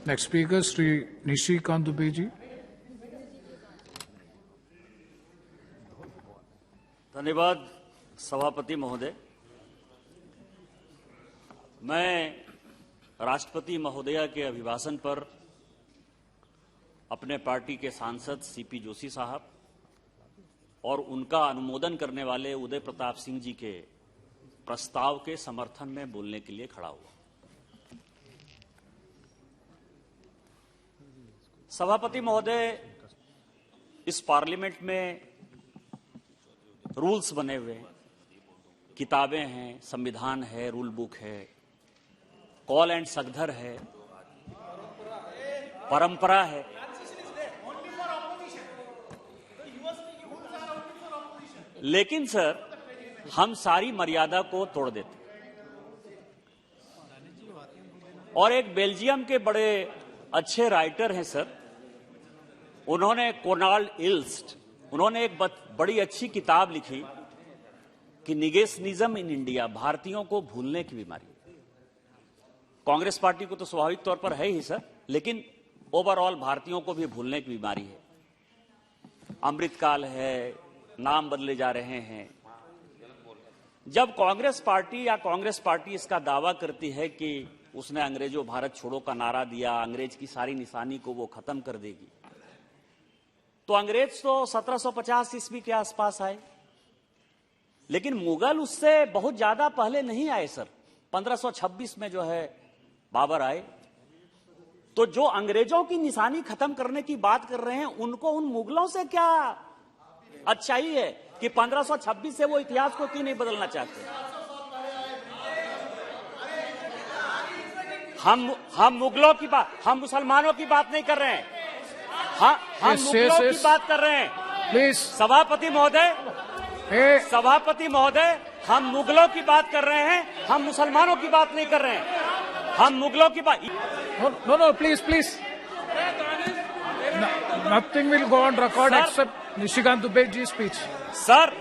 Next speaker, Sri Nishikant Dubey ji. धन्यवाद सभापति महोदय। मैं राष्ट्रपति महोदया के अभिभाषण पर अपने पार्टी के सांसद सीपी जोशी साहब और उनका अनुमोदन करने वाले उदय प्रताप सिंह जी के प्रस्ताव के समर्थन में बोलने के लिए खड़ा हुआ। सभापति महोदय, इस पार्लियामेंट में रूल्स बने हुए हैं, किताबें हैं, संविधान है, रूल बुक है, कॉल एंड सकधर है, परंपरा है। लेकिन सर, हम सारी मर्यादा को तोड़ देते। और एक बेल्जियम के बड़े अच्छे राइटर हैं सर, उन्होंने कोनाल्ड इल्स्ट, उन्होंने एक बड़ी अच्छी किताब लिखी कि निगेशनिज्म इन इंडिया, भारतीयों को भूलने की बीमारी। कांग्रेस पार्टी को तो स्वाभाविक तौर पर है ही सर, लेकिन ओवरऑल भारतीयों को भी भूलने की बीमारी है। अमृतकाल है, नाम बदले जा रहे हैं। जब कांग्रेस पार्टी इसका दावा करती है कि उसने अंग्रेजों भारत छोड़ो का नारा दिया, अंग्रेज की सारी निशानी को वो खत्म कर देगी, तो अंग्रेज तो 1750 ईस्वी के आसपास आए, लेकिन मुगल उससे बहुत ज्यादा पहले नहीं आए सर। 1526 में जो है बाबर आए। तो जो अंग्रेजों की निशानी खत्म करने की बात कर रहे हैं, उनको उन मुगलों से क्या अच्छाई है कि 1526 से वो इतिहास को क्यों नहीं बदलना चाहते? हम मुगलों की बात, हम मुसलमानों की बात नहीं कर रहे हैं, हम मुगलों की बात कर रहे हैं। प्लीज सभापति महोदय, हम मुगलों की बात कर रहे हैं, हम मुसलमानों की बात नहीं कर रहे हैं। हम मुगलों की बात। No, please. Nothing will go on record except Nishikant Dubey ji's speech. Sir,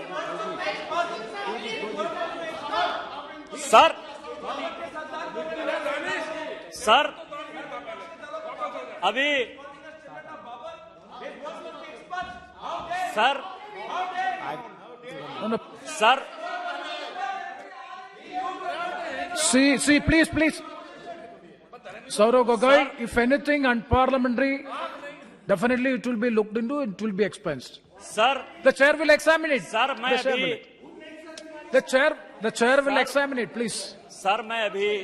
अभी sir, See, please. Saurav Gogoi, if anything unparliamentary, definitely it will be looked into, it will be expensed. Sir, The chair will examine it. Sir, मैं अभी The chair will examine it, please. Sir, मैं अभी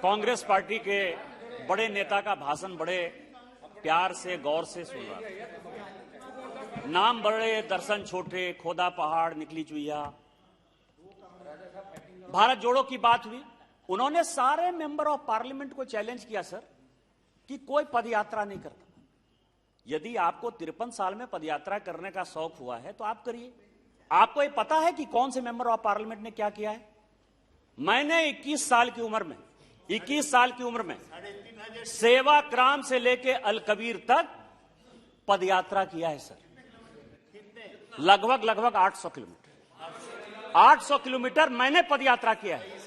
Congress party के बड़े नेता का भाषण बड़े प्यार से, गौर से सुन रहा था। नाम बड़े, दर्शन छोटे, खोदा पहाड़, निकली चुईया, भारत जोड़ो की बात हुई। उन्होंने सारे मेंबर ऑफ पार्लियामेंट को चैलेंज किया सर कि कोई पदयात्रा नहीं करता। यदि आपको 53 साल में पदयात्रा करने का शौक हुआ है तो आप करिए। आपको ये पता है कि कौन से मेंबर ऑफ पार्लियामेंट ने क्या किया है? मैंने 21 साल की उम्र में सेवाग्राम से लेके अलकबीर तक पदयात्रा किया है सर। लगभग 800 किलोमीटर। 800 किलोमीटर मैंने पदयात्रा किया है।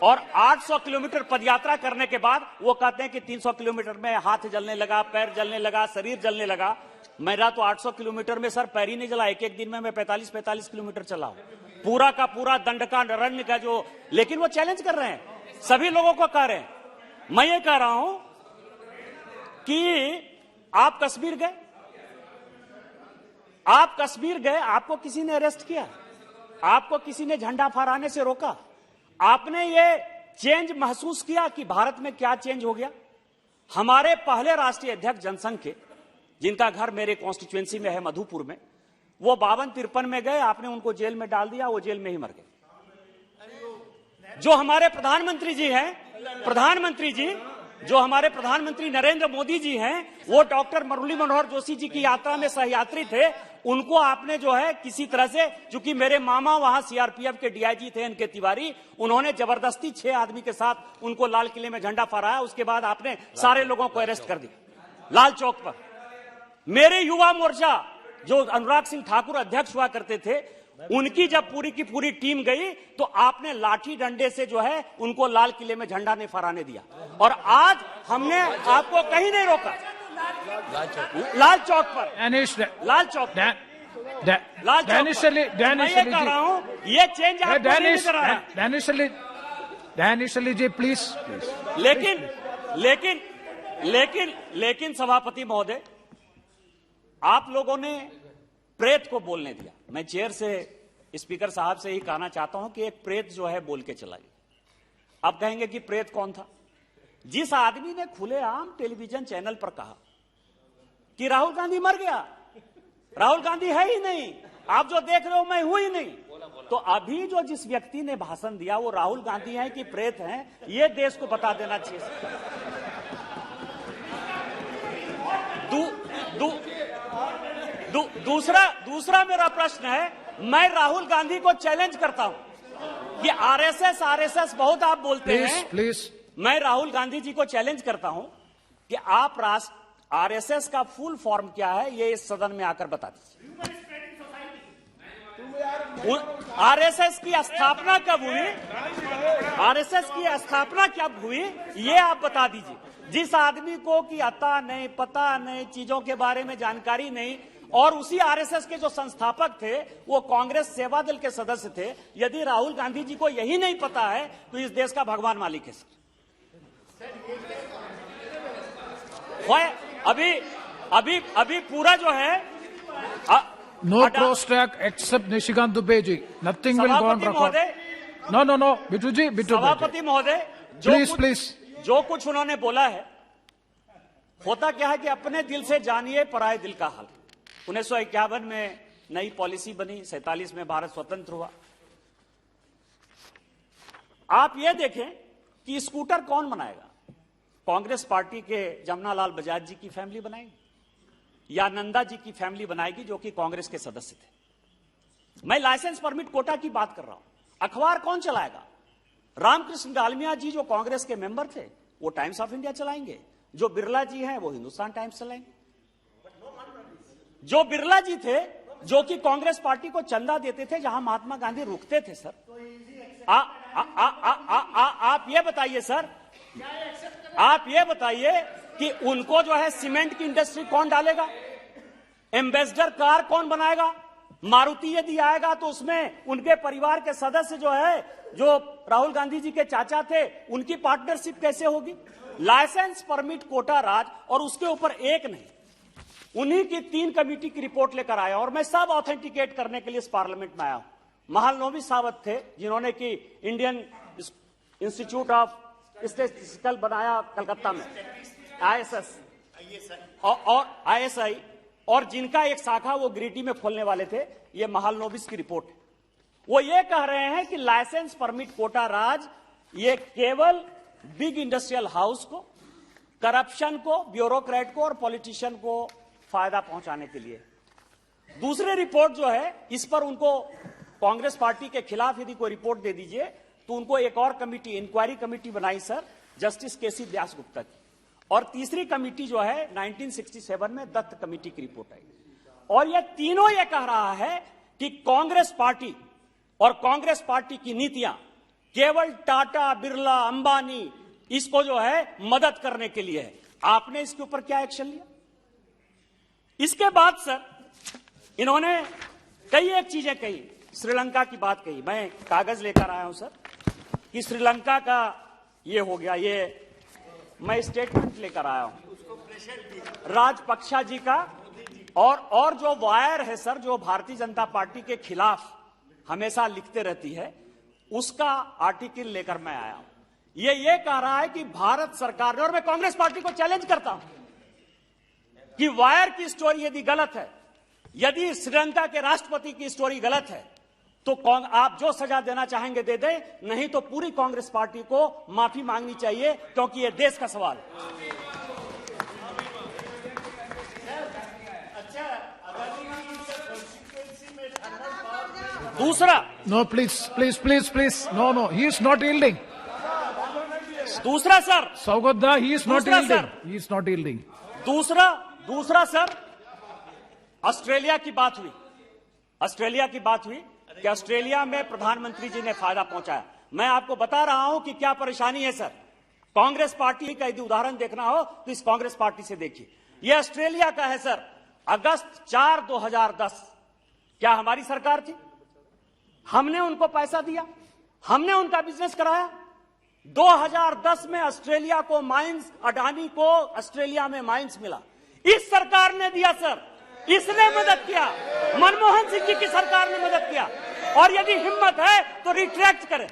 और 800 किलोमीटर पदयात्रा करने के बाद वो कहते हैं कि 300 किलोमीटर में हाथ जलने लगा, पैर जलने लगा, शरीर जलने लगा। मेरा तो 800 किलोमीटर में सर पैर ही नहीं जला। एक दिन में मैं 45 किलोमीटर चला हूं, पूरा का पूरा दंडकारण्य का जो। लेकिन वो चैलेंज कर रहे हैं, सभी लोगों को कह रहे हैं। मैं ये कह रहा हूं कि आप कश्मीर गए, आपको किसी ने अरेस्ट किया? आपको किसी ने झंडा फहराने से रोका? आपने ये चेंज महसूस किया कि भारत में क्या चेंज हो गया? हमारे पहले राष्ट्रीय अध्यक्ष जनसंघ के, जिनका घर मेरे कॉन्स्टिट्यूएंसी में है, मधुपुर में, वो 52-53 में गए, आपने उनको जेल में डाल दिया, वो जेल में ही मर गए। जो हमारे प्रधानमंत्री नरेंद्र मोदी जी हैं, वो डॉक्टर मुरली मनोहर जोशी जी की यात्रा में सहयात्री थे। उनको आपने जो है किसी तरह से, चूंकि मेरे मामा वहां सीआरपीएफ के डीआईजी थे, इनके तिवारी, उन्होंने जबरदस्ती 6 आदमी के साथ उनको लाल किले में झंडा फहराया। उसके बाद आपने सारे लोगों को अरेस्ट कर दिया लाल चौक पर। मेरे युवा मोर्चा, जो अनुराग सिंह ठाकुर अध्यक्ष हुआ करते थे, उनकी जब पूरी की पूरी टीम गई तो आपने लाठी डंडे से जो है उनको लाल किले में झंडा नहीं फहराने दिया, और आज हमने आपको कहीं नहीं रोका। लाल चौक पर, Danish, लाल चौक पर, लाल चौक Danish पर। Ali, Danish मैं ये Ali कह जी, रहा हूं, ये चेंज आपको नहीं Danish, नजर आ रहा। Danish Ali ji, please. लेकिन सभापति महोदय, आप लोगों ने प्रेत को बोलने दिया। मैं चेयर से स्पीकर साहब से ही कहना चाहता हूं कि एक प्रेत जो है बोल के चला गया। अब कहेंगे कि प्रेत कौन था? जिस आदमी ने खुलेआम टेलीविजन चैनल पर कहा कि राहुल गांधी मर गया, राहुल गांधी है ही नहीं, आप जो देख रहे हो मैं हूं ही नहीं, तो अभी जो जिस व्यक्ति ने भाषण दिया वो राहुल गांधी हैं कि प्रेत हैं, ये देश को बता देना चाहिए। दूसरा मेरा प्रश्न है, मैं राहुल गांधी को चैलेंज करता हूं कि आरएसएस बहुत आप बोलते हैं। प्लीज मैं राहुल गांधी जी को चैलेंज करता हूं कि आप आरएसएस का फुल फॉर्म क्या है, ये इस सदन में आकर बता दीजिए। आरएसएस की स्थापना कब हुई, आरएसएस की स्थापना कब हुई, ये आप बता दीजिए। जिस आदमी को कि अता नहीं, पता नहीं, चीजों के बारे में जानकारी नहीं, और उसी आरएसएस के जो संस्थापक थे वो कांग्रेस सेवा दल के सदस्य थे, यदि राहुल गांधी जी को यही नहीं पता है तो इस देश का भगवान मालिक है सर। अभी पूरा जो है no cross track except Nishikant Dubey ji. Nothing will go on record. No, Bitu ji. सभापति महोदय, Please. जो कुछ उन्होंने बोला है, होता क्या है कि अपने दिल से जानिए पराये दिल का हाल। 1951 में नई पॉलिसी बनी, 47 में भारत स्वतंत्र हुआ। आप ये देखें कि स्कूटर कौन बनाएगा? कांग्रेस पार्टी के जमनालाल बजाज जी की फैमिली बनाएगी या नंदा जी की फैमिली बनाएगी जो कि कांग्रेस के सदस्य थे। मैं लाइसेंस परमिट कोटा की बात कर रहा हूं। अखबार कौन चलाएगा? रामकृष्ण डालमिया जी जो कांग्रेस के मेंबर थे वो टाइम्स ऑफ इंडिया चलाएंगे, जो बिरला जी हैं वो हिंदुस्तान टाइम्स चलाएंगे। जो बिरला जी थे जो कि कांग्रेस पार्टी को चंदा देते थे जहां महात्मा गांधी रुकते थे सर, आप ये बताइए सर, आप ये बताइए कि उनको जो है सीमेंट की इंडस्ट्री कौन डालेगा? एम्बेसडर कार कौन बनाएगा? मारुति यदि आएगा तो उसमें उनके परिवार के सदस्य जो है, जो राहुल गांधी जी के चाचा थे, उनकी पार्टनरशिप कैसे होगी? लाइसेंस परमिट कोटा राज, और उसके ऊपर एक नहीं, उन्हीं की 3 कमेटी की रिपोर्ट लेकर आया, और मैं सब ऑथेंटिकेट करने के लिए इस पार्लियामेंट में आया हूं। महालनोबी सावत थे जिन्होंने कि इंडियन इंस्टीट्यूट ऑफ स्टैटिस्टिकल बनाया कलकत्ता में, आईएसएस और आईएसआई, और जिनका एक शाखा वो गिरिडीह में खोलने वाले थे। ये महालनोबिस की रिपोर्ट है। वो ये कह रहे हैं कि लाइसेंस परमिट कोटा राज ये केवल बिग इंडस्ट्रियल हाउस को, करप्शन को, ब्यूरोक्रेट को और पॉलिटिशियन को फायदा पहुंचाने के लिए। दूसरी रिपोर्ट जो है, इस पर उनको कांग्रेस पार्टी के खिलाफ यदि कोई रिपोर्ट दे दीजिए तो उनको एक और कमिटी, इंक्वायरी कमिटी बनाई सर, जस्टिस केसी व्यास गुप्ता की। और तीसरी कमिटी जो है 1967 में दत्त कमेटी की रिपोर्ट आई, और ये तीनों ये कह रहा है कि कांग्रेस पार्टी और कांग्रेस पार्टी की नीतियां केवल टाटा, बिरला, अंबानी इसको जो है मदद करने के लिए है। आपने इसके ऊपर क्या एक्शन लिया? इसके बाद सर इन्होंने कई एक चीजें कही, श्रीलंका की बात कही। मैं कागज लेकर आया हूं सर कि श्रीलंका का ये हो गया, ये मैं स्टेटमेंट लेकर आया हूं राजपक्षा जी का, और जो वायर है सर, जो भारतीय जनता पार्टी के खिलाफ हमेशा लिखते रहती है, उसका आर्टिकल लेकर मैं आया हूं। ये कह रहा है कि भारत सरकार ने, और मैं कांग्रेस पार्टी को चैलेंज करता हूं कि वायर की स्टोरी यदि गलत है, यदि श्रीलंका के राष्ट्रपति की स्टोरी गलत है, तो आप जो सजा देना चाहेंगे दे दें, नहीं तो पूरी कांग्रेस पार्टी को माफी मांगनी चाहिए, क्योंकि यह देश का सवाल है। दूसरा, No, please. No. He is not yielding. दूसरा sir, Saugadda, he is not दूसरा yielding. Sir. He is not yielding. दूसरा सर, ऑस्ट्रेलिया की बात हुई। कि ऑस्ट्रेलिया में प्रधानमंत्री जी ने फायदा पहुंचाया। मैं आपको बता रहा हूं कि क्या परेशानी है सर। कांग्रेस पार्टी का यदि उदाहरण देखना हो तो इस कांग्रेस पार्टी से देखिए। यह ऑस्ट्रेलिया का है सर। अगस्त 4, 2010 क्या हमारी सरकार थी? हमने उनको पैसा दिया, हमने उनका बिजनेस कराया। 2010 में ऑस्ट्रेलिया को माइंस, अडानी को ऑस्ट्रेलिया में माइंस मिला, इस सरकार ने दिया सर। इसने मदद किया, मनमोहन सिंह जी की सरकार ने मदद किया। और यदि हिम्मत है तो रिट्रैक्ट करें।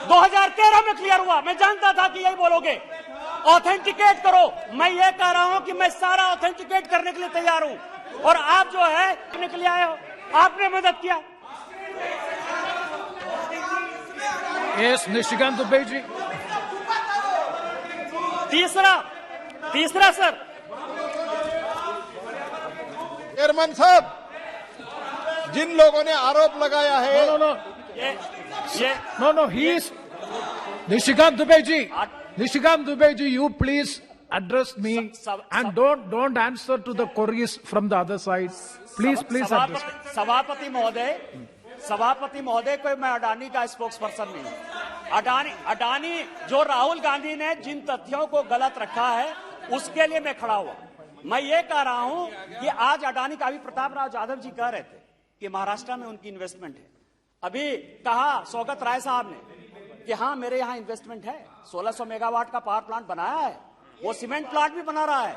2013 में क्लियर हुआ, मैं जानता था कि यही बोलोगे। ऑथेंटिकेट करो। मैं ये कह रहा हूं कि मैं सारा ऑथेंटिकेट करने के लिए तैयार हूं। और आप जो है करने के लिए आए हो, आपने मदद किया। Yes, Nishikant Dubey ji. तीसरा सर, चेयरमैन साहब, जिन लोगों ने आरोप लगाया है, No, he is Nishikant Dubey ji. Nishikant Dubey ji, you please address me and don't answer to the queries from the other side. Please address. सभापति महोदय को मैं अडानी का स्पोक्स पर्सन नहीं हूं। अडानी जो राहुल गांधी ने जिन तथ्यों को गलत रखा है उसके लिए मैं खड़ा हुआ। मैं ये कह रहा हूं कि आज अडानी का, अभी प्रताप राव जाधव जी कह रहे थे कि महाराष्ट्र में उनकी इन्वेस्टमेंट है। अभी कहा सौगत राय साहब ने कि हाँ मेरे यहां इन्वेस्टमेंट है, 1600 मेगावाट का पावर प्लांट बनाया है, वो सीमेंट प्लांट भी बना रहा है।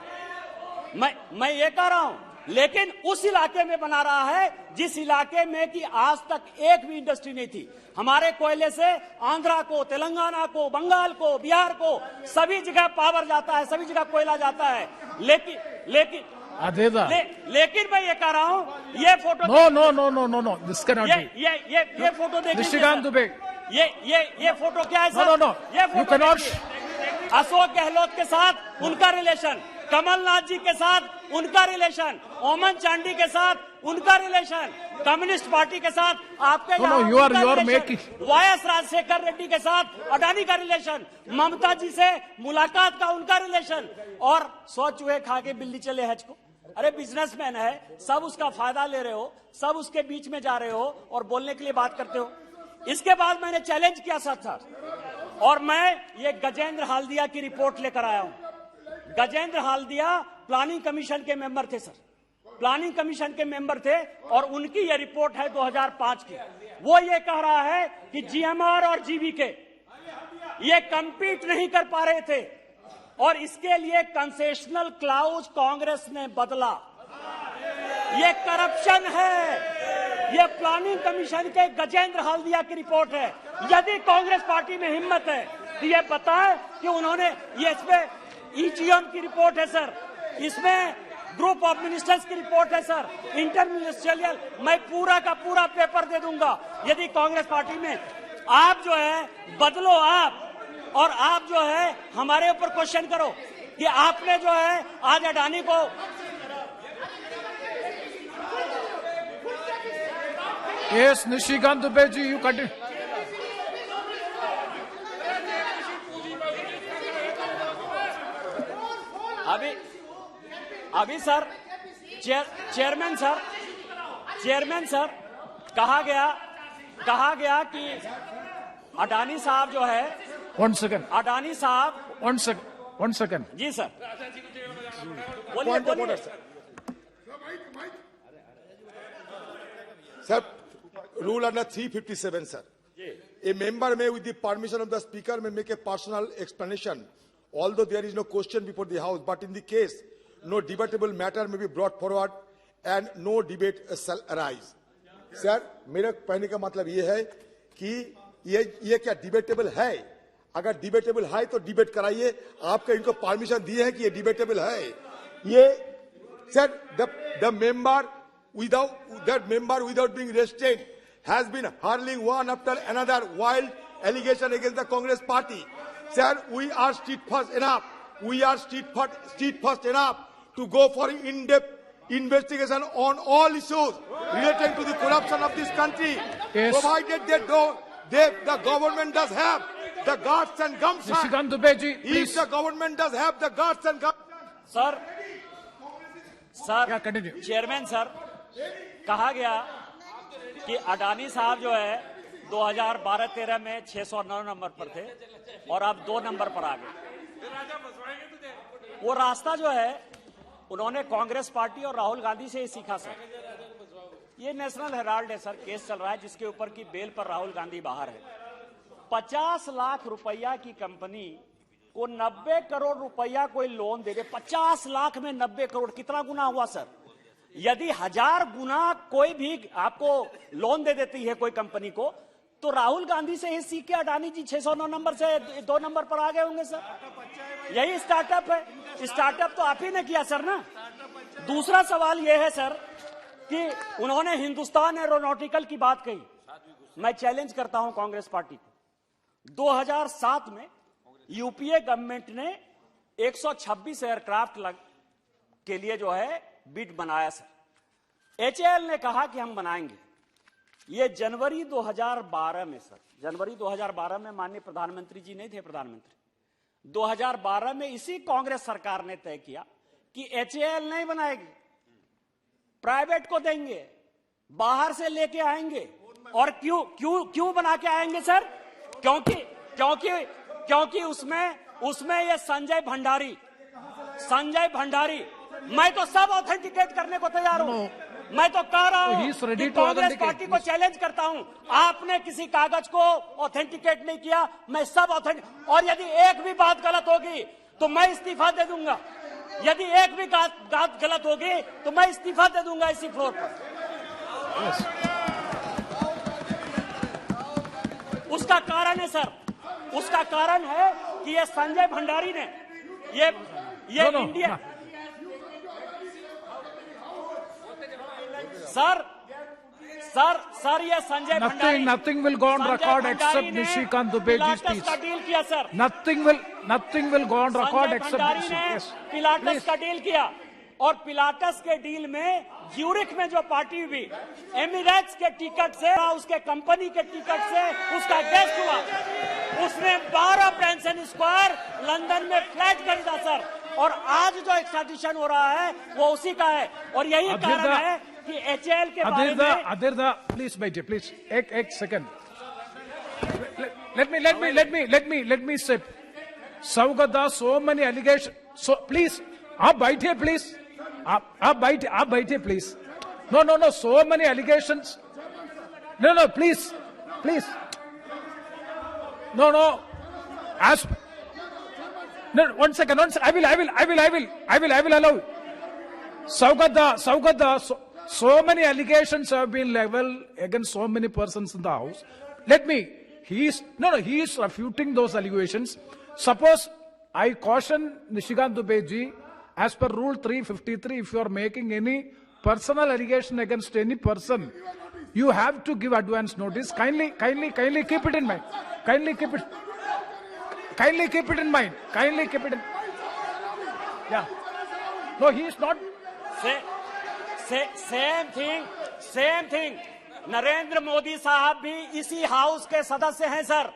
मैं ये कह रहा हूं, लेकिन उस इलाके में बना रहा है जिस इलाके में कि आज तक एक भी इंडस्ट्री नहीं थी। हमारे कोयले से आंध्रा को, तेलंगाना को, बंगाल को, बिहार को, सभी जगह पावर जाता है, सभी जगह कोयला जाता है। लेकिन मैं ये कह रहा हूं, ये photo No, this cannot be. ये फोटो देखिए Nishikant Dubey. ये फोटो क्या है सर? No. ये You cannot. अशोक गहलोत के साथ उनका रिलेशन, कमलनाथ जी के साथ उनका रिलेशन, ओमन चांडी के साथ उनका रिलेशन, कम्युनिस्ट पार्टी के साथ आपके you are making. YS Rajasekhar Reddy के साथ अडानी का रिलेशन, ममता जी से मुलाकात का उनका रिलेशन, और 100 चूहे खा के बिल्ली चले हज को। अरे बिजनेसमैन है, सब उसका फायदा ले रहे हो, सब उसके बीच में जा रहे हो और बोलने के लिए बात करते हो। इसके बाद मैंने चैलेंज किया सर, और मैं ये गजेंद्र हाल्दिया की रिपोर्ट लेकर आया हूं। गजेंद्र हाल्दिया प्लानिंग कमीशन के मेंबर थे सर, प्लानिंग कमीशन के मेंबर थे, और उनकी ये रिपोर्ट है 2005 की। वो ये कह रहा है कि जीएमआर और जीवीके ये कंपीट नहीं कर पा रहे थे, और इसके लिए कंसेशनल क्लाउज कांग्रेस ने बदला। ये करप्शन है। ये प्लानिंग कमीशन के गजेंद्र हाल्दिया की रिपोर्ट है। यदि कांग्रेस पार्टी में हिम्मत है तो ये बताए कि उन्होंने, ये इसमें ईजीएम की रिपोर्ट है सर, इसमें ग्रुप ऑफ मिनिस्टर्स की रिपोर्ट है सर, इंटरमिनिस्ट्रियल, मैं पूरा का पूरा पेपर दे दूंगा। यदि कांग्रेस पार्टी में आप जो है बदलो आप, और आप जो है हमारे ऊपर क्वेश्चन करो कि आपने जो है आज अडानी को Yes, Nishikant Dubey ji, you continue. अभी सर चेयरमैन सर कहा गया कि अडानी साहब जो है, One second. अडानी साहब, One second. जी sir Point of order, sir. Rule under 357, sir. A member may, with the permission of the speaker, may make a personal explanation, although there is no question before the House. But in the case, no debatable matter may be brought forward and no debate shall arise. Sir, मेरा कहने का मतलब ये है कि ये क्या debatable है? अगर डिबेटेबल है तो डिबेट कराइए। आपका इनको परमिशन दिए है कि ये डिबेटेबल है। ये sir, the member without being restrained has been hurling one after another wild allegation against the Congress party. Sir, we are steadfast enough. We are steadfast enough to go for in-depth investigation on all issues relating to the corruption of this country, Yes. provided the government does have the guts and gumption. Nishikant Dubey ji, If please. the government does have the guts and gumption. Sir Yeah, continue. Chairman sir, कहा गया कि अडानी साहब जो है 2012-13 में 609 number पर थे और अब 2 नंबर पर आ गए। वो रास्ता जो है उन्होंने कांग्रेस पार्टी और राहुल गांधी से ही सीखा सर। ये नेशनल हेराल्ड है सर, केस चल रहा है जिसके ऊपर की बेल पर राहुल गांधी बाहर है। 50 लाख रुपया की कंपनी को 90 करोड़ रुपया कोई लोन दे दे, 50 लाख में 90 करोड़ कितना गुना हुआ सर? यदि 1000 गुना कोई भी आपको लोन दे देती है कोई कंपनी को, तो राहुल गांधी से ही सीख के अडानी जी 609 नंबर से 2 नंबर पर आ गए होंगे सर। यही स्टार्टअप है। स्टार्टअप तो आप ही ने किया सर ना। दूसरा सवाल यह है सर कि उन्होंने हिंदुस्तान एरोनॉटिकल की बात कही। मैं चैलेंज करता हूं कांग्रेस पार्टी को। 2007 में यूपीए गवर्नमेंट ने 126 एयरक्राफ्ट के लिए जो है बिड बनाया सर। एचएएल ने कहा कि हम बनाएंगे। ये जनवरी 2012 में सर, जनवरी 2012 में माननीय प्रधानमंत्री जी नहीं थे प्रधानमंत्री, 2012 में इसी कांग्रेस सरकार ने तय किया कि एचएएल नहीं बनाएगी, प्राइवेट को देंगे, बाहर से लेके आएंगे। और क्यों बना के आएंगे सर? क्योंकि उसमें ये संजय भंडारी, मैं तो सब ऑथेंटिकेट करने को तैयार हूं। मैं तो कह रहा हूं कि कांग्रेस पार्टी को चैलेंज करता हूं, आपने किसी कागज को ऑथेंटिकेट नहीं किया, मैं सब ऑथेंटिक। और यदि एक भी बात गलत होगी तो मैं इस्तीफा दे दूंगा। यदि एक भी बात गलत होगी तो मैं इस्तीफा दे दूंगा इसी फ्लोर पर। उसका कारण है सर, उसका कारण है कि ये संजय भंडारी ने ये इंडिया सर ये Sanjay Bhandari, nothing will go on record except Nishikant Dubeji's speech. का डील किया sir. Nothing will go on record except this. Yes. Pilatus का डील किया और पिलाटस के डील में ज्यूरिख में जो पार्टी हुई, एमिरेट्स के टिकट से, उसके कंपनी के टिकट से उसका गेस्ट हुआ। उसने 12 ब्रैंसन स्क्वायर लंदन में फ्लैट खरीदा सर। और आज जो एक्सट्राडिशन हो रहा है वो उसी का है। और यही कारण है कि एचएएल के बारे में Adirda, please बैठिए, please. एक second. Let me say. Saugata, so many allegations. So please, आप बैठिए please. आप बैठिए please. No, so many allegations. No, please. No. As no, one second. I will allow. Saugata, so many allegations have been leveled against so many persons in the house. He is refuting those allegations. Suppose I caution Nishikant Dubeji, as per Rule 353, if you are making any personal allegation against any person, you have to give advance notice. Kindly keep it in mind. Kindly keep it in mind. Yeah. No, he is not. Same thing Narendra Modi साहब भी इसी house के सदस्य हैं sir.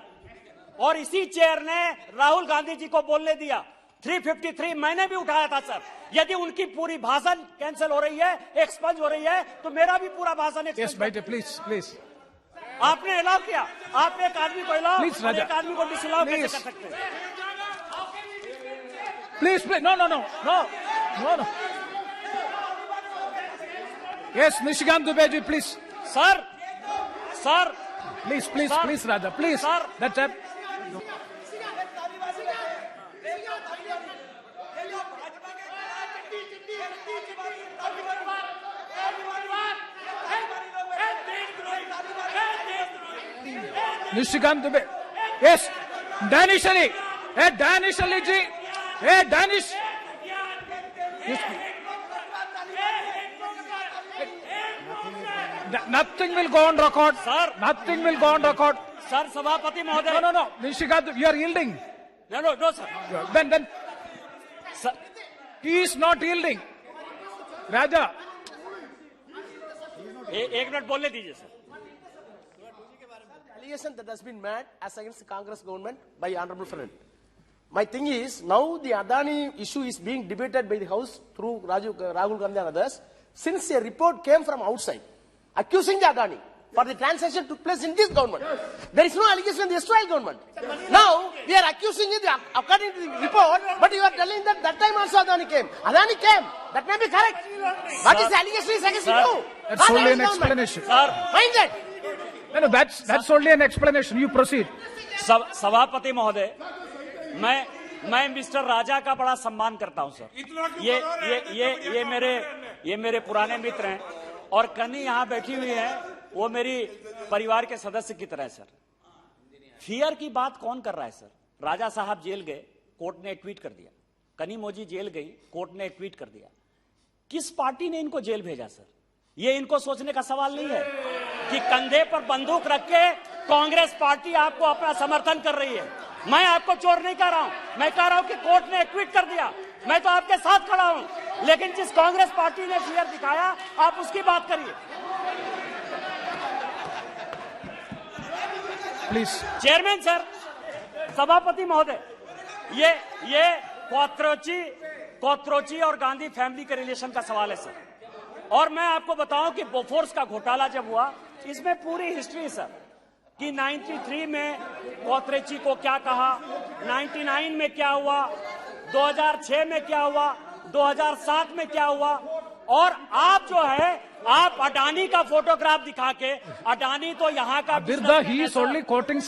और इसी chair ने राहुल गांधी जी को बोलने दिया। 353 मैंने भी उठाया था सर। यदि उनकी पूरी भाषण कैंसिल हो रही है, एक्सपंज हो रही है, तो मेरा भी पूरा भाषण एक्सपंज। प्लीज आपने अलाउ किया। आप एक आदमी को अलाउ, एक आदमी को डिसअलाउ कैसे कर सकते हैं? Please. No. Yes, Nishikant Dubeji, please. Sir. Please, Raja, please. Sir. That's it. Nishikant Dubeji. Yes, Danish Ali. Hey, Danish Ali ji. Hey, Danish. Nothing will go on record. Sir. Nothing will go on record. Sir, सभापति महोदय। No. Nishikant, you are yielding. No, sir. Then. Sir. He is not yielding. Raja. एक minute बोलने दीजिए sir. Allegation that has been made as against the Congress government by honorable friend. My thing is, now the Adani issue is being debated by the House through Rahul Gandhi and others. Since a report came from outside, accusing the Adani for the transaction took place in this government. There is no allegation in the Israel government. Now, we are accusing you according to the report, but you are telling that that time also Adani came. Adani came. That may be correct. What is the allegation is against you? That's Not only an against government. explanation. Mind that. No, that's only an explanation. You proceed. सभापति महोदय, मैं mister राजा का बड़ा सम्मान करता हूं sir. ये मेरे पुराने मित्र हैं और कन्नी यहाँ बैठी हुई है, वो मेरी परिवार के सदस्य की तरह है सर। फियर की बात कौन कर रहा है सर? राजा साहब जेल गए, कोर्ट ने ट्वीट कर दिया। कनी मोजी जेल गई, कोर्ट ने ट्वीट कर दिया। किस पार्टी ने इनको जेल भेजा सर? ये इनको सोचने का सवाल नहीं है कि कंधे पर बंदूक रख के कांग्रेस पार्टी आपको अपना समर्थन कर रही है। मैं आपको चोर नहीं कह रहा हूं, मैं कह रहा हूं कि कोर्ट ने ट्वीट कर दिया, मैं तो आपके साथ खड़ा हूं। लेकिन जिस कांग्रेस पार्टी ने फियर दिखाया, आप उसकी बात करिए। प्लीज। चेयरमैन सर, सभापति महोदय, ये कोत्रोची और गांधी फैमिली के रिलेशन का सवाल है सर। और मैं आपको बताऊं कि बोफोर्स का घोटाला जब हुआ, इसमें पूरी हिस्ट्री है सर कि 93 में कोत्रेची को क्या कहा, 99 में क्या हुआ, 2006 में क्या हुआ, 2007 में क्या हुआ। और आप जो है, आप अडानी का फोटोग्राफ दिखा के, अडानी तो यहाँ का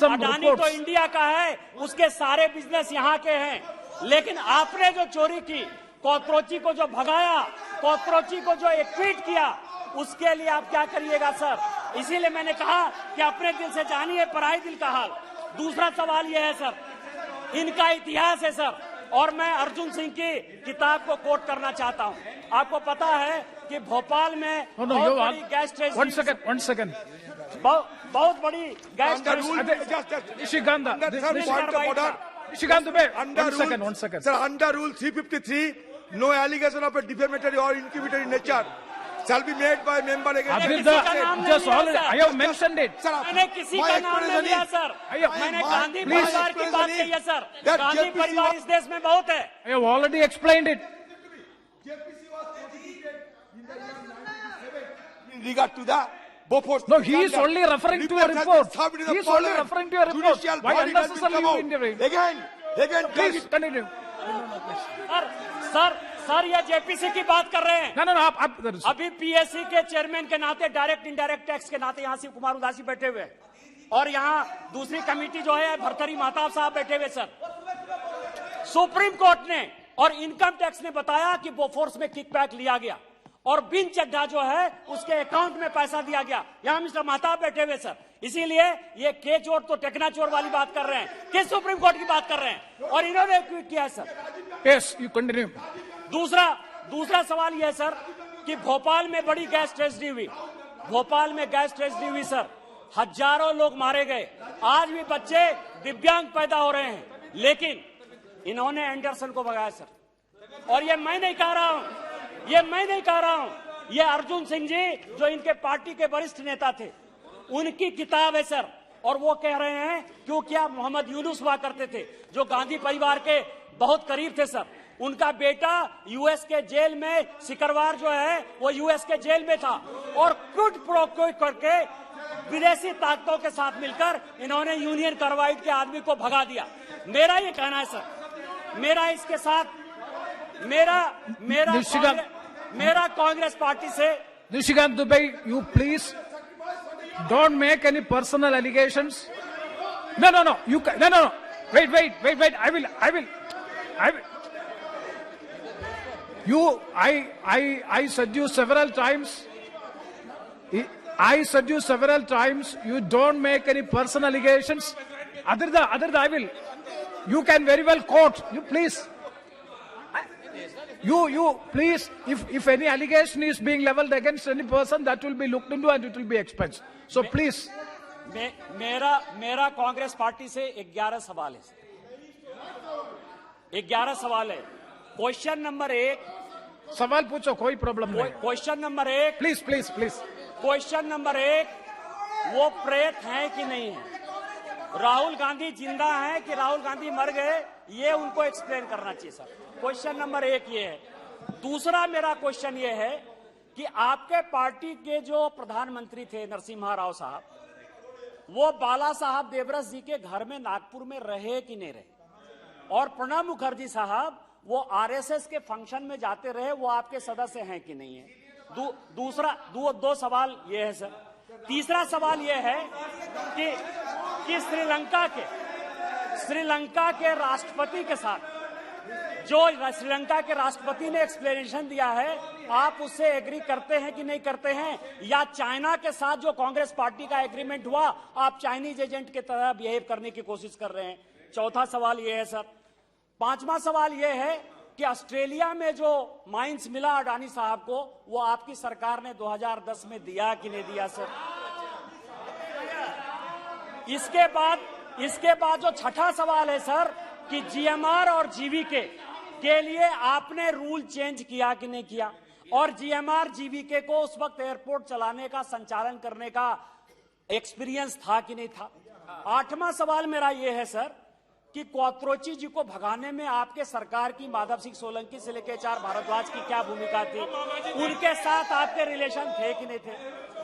अडानी तो इंडिया का है, उसके सारे बिजनेस यहाँ के हैं। लेकिन आपने जो चोरी की, कोत्रोची को जो भगाया, कोत्रोची को जो एक ट्वीट किया, उसके लिए आप क्या करिएगा सर? इसीलिए मैंने कहा कि अपने दिल से जानिए पराई दिल का हाल। दूसरा सवाल यह है सर, इनका इतिहास है सर, और मैं अर्जुन सिंह की किताब को कोट करना चाहता हूं। आपको पता है कि भोपाल में बहुत बड़ी गैस सेकंड बहुत बड़ी gas Sir, under Rule 353, no allegation of a defamatory or incriminatory nature shall be made by member against. I have mentioned it. मैंने किसी का नाम नहीं लिया सर। मैंने गांधी परिवार की बात कही है सर। गांधी परिवार इस देश में बहुत है। I have already explained it. In regard to the Bofors. No, he is only referring to a report. He is only referring to a report. Why unnecessarily you intervene? Again, Please continue. Sir ये JPC की बात कर रहे हैं। No, आप अभी PSC के chairman के नाते, डायरेक्ट इंडायरेक्ट टैक्स के नाते यहाँ शिव कुमार उदासी बैठे हुए हैं, और यहाँ दूसरी कमेटी जो है भरथरी महताब साहब बैठे हुए सर। सुप्रीम कोर्ट ने और इनकम टैक्स ने बताया कि बोफोर्स में किकबैक लिया गया और बिन चड्ढा जो है उसके अकाउंट में पैसा दिया गया। यहाँ मिस्टर महताब बैठे हुए सर। इसीलिए ये के चोर तो टेकना चोर वाली बात कर रहे हैं, किस सुप्रीम कोर्ट की बात कर रहे हैं, और इन्होंने ट्वीट किया है सर। Yes, you continue. दूसरा सवाल यह है सर कि भोपाल में बड़ी गैस ट्रेजेडी हुई, भोपाल में गैस ट्रेजेडी हुई सर, हजारों लोग मारे गए, आज भी बच्चे दिव्यांग पैदा हो रहे हैं, लेकिन इन्होंने एंडरसन को भगाया सर। और ये मैं नहीं कह रहा हूं, ये अर्जुन सिंह जी जो इनके पार्टी के वरिष्ठ नेता थे, उनकी किताब है सर। और वो कह रहे हैं क्योंकि आप मोहम्मद यूनुस हुआ करते थे जो गांधी परिवार के बहुत करीब थे सर, उनका बेटा यूएस के जेल में, सिकरवार जो है वो यूएस के जेल में था, और क्विड प्रो क्वो करके विदेशी ताकतों के साथ मिलकर इन्होंने यूनियन कार्बाइड के आदमी को भगा दिया। मेरा ये कहना है सर, मेरा इसके साथ मेरा कांग्रेस पार्टी से। Nishikant Dubey, you please don't make any personal allegations. No. Wait. I will. I said you several times. You don't make any personal allegations. Other I will. You can very well quote. You please. You please. If any allegation is being leveled against any person, that will be looked into and it will be expunged. So please. मेरा Congress party से 11 सवाल है। 11 सवाल है। Question number 1। सवाल पूछो, कोई problem नहीं। Question number 1। Please. Question number 1, वो प्रेत हैं कि नहीं है? राहुल गांधी जिंदा हैं कि राहुल गांधी मर गए, ये उनको एक्सप्लेन करना चाहिए सर। क्वेश्चन नंबर 1 ये है। दूसरा मेरा क्वेश्चन ये है कि आपके पार्टी के जो प्रधानमंत्री थे नरसिम्हा राव साहब, वो बाला साहब देवरस जी के घर में नागपुर में रहे कि नहीं रहे, और प्रणब मुखर्जी साहब वो आरएसएस के फंक्शन में जाते रहे, वो आपके सदस्य हैं कि नहीं है। दो सवाल ये है सर। तीसरा सवाल ये है कि श्रीलंका के राष्ट्रपति के साथ जो श्रीलंका के राष्ट्रपति ने एक्सप्लेनेशन दिया है, आप उससे एग्री करते हैं कि नहीं करते हैं, या चाइना के साथ जो कांग्रेस पार्टी का एग्रीमेंट हुआ, आप चाइनीज एजेंट की तरह बिहेव करने की कोशिश कर रहे हैं। चौथा सवाल यह है सर। पांचवा सवाल यह है कि ऑस्ट्रेलिया में जो माइंस मिला अडानी साहब को, वो आपकी सरकार ने 2010 में दिया कि नहीं दिया सर। इसके बाद जो छठा सवाल है सर कि जीएमआर और जीवीके के लिए आपने रूल चेंज किया कि नहीं किया, और जीएमआर जीवीके को उस वक्त एयरपोर्ट चलाने का, संचालन करने का एक्सपीरियंस था कि नहीं था। आठवां सवाल मेरा यह है सर कि क्वात्रोची जी को भगाने में आपके सरकार की, माधव सिंह सोलंकी से लेकर एच.आर. भारद्वाज की क्या भूमिका थी, उनके साथ आपके रिलेशन थे कि नहीं थे।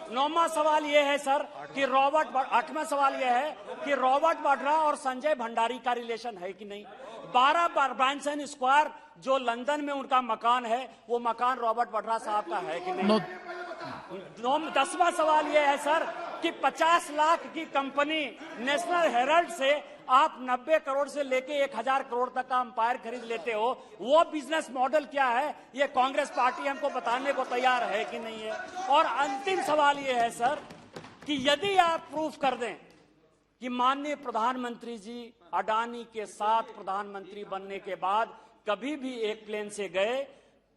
नौवां सवाल यह है सर कि आठवां सवाल यह है कि रॉबर्ट वाड्रा और संजय भंडारी का रिलेशन है कि नहीं। 12 ब्रांसन स्क्वायर जो लंदन में उनका मकान है, वो मकान रॉबर्ट वाड्रा साहब का है कि नहीं। 10वां सवाल यह है सर कि 50 लाख की कंपनी नेशनल हेराल्ड से आप 90 करोड़ से लेके 1000 करोड़ तक का अंपायर खरीद लेते हो, वो बिजनेस मॉडल क्या है, ये कांग्रेस पार्टी हमको बताने को तैयार है कि नहीं है। और अंतिम सवाल ये है सर कि यदि आप प्रूफ कर दें कि माननीय प्रधानमंत्री जी अडानी के साथ प्रधानमंत्री बनने के बाद कभी भी एक प्लेन से गए,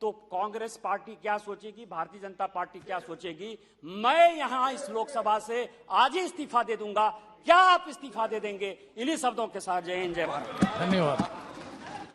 तो कांग्रेस पार्टी क्या सोचेगी, भारतीय जनता पार्टी क्या सोचेगी। मैं यहां इस लोकसभा से आज ही इस्तीफा दे दूंगा। क्या आप इस्तीफा दे देंगे? इन्हीं शब्दों के साथ जय हिंद, जय भारत। धन्यवाद।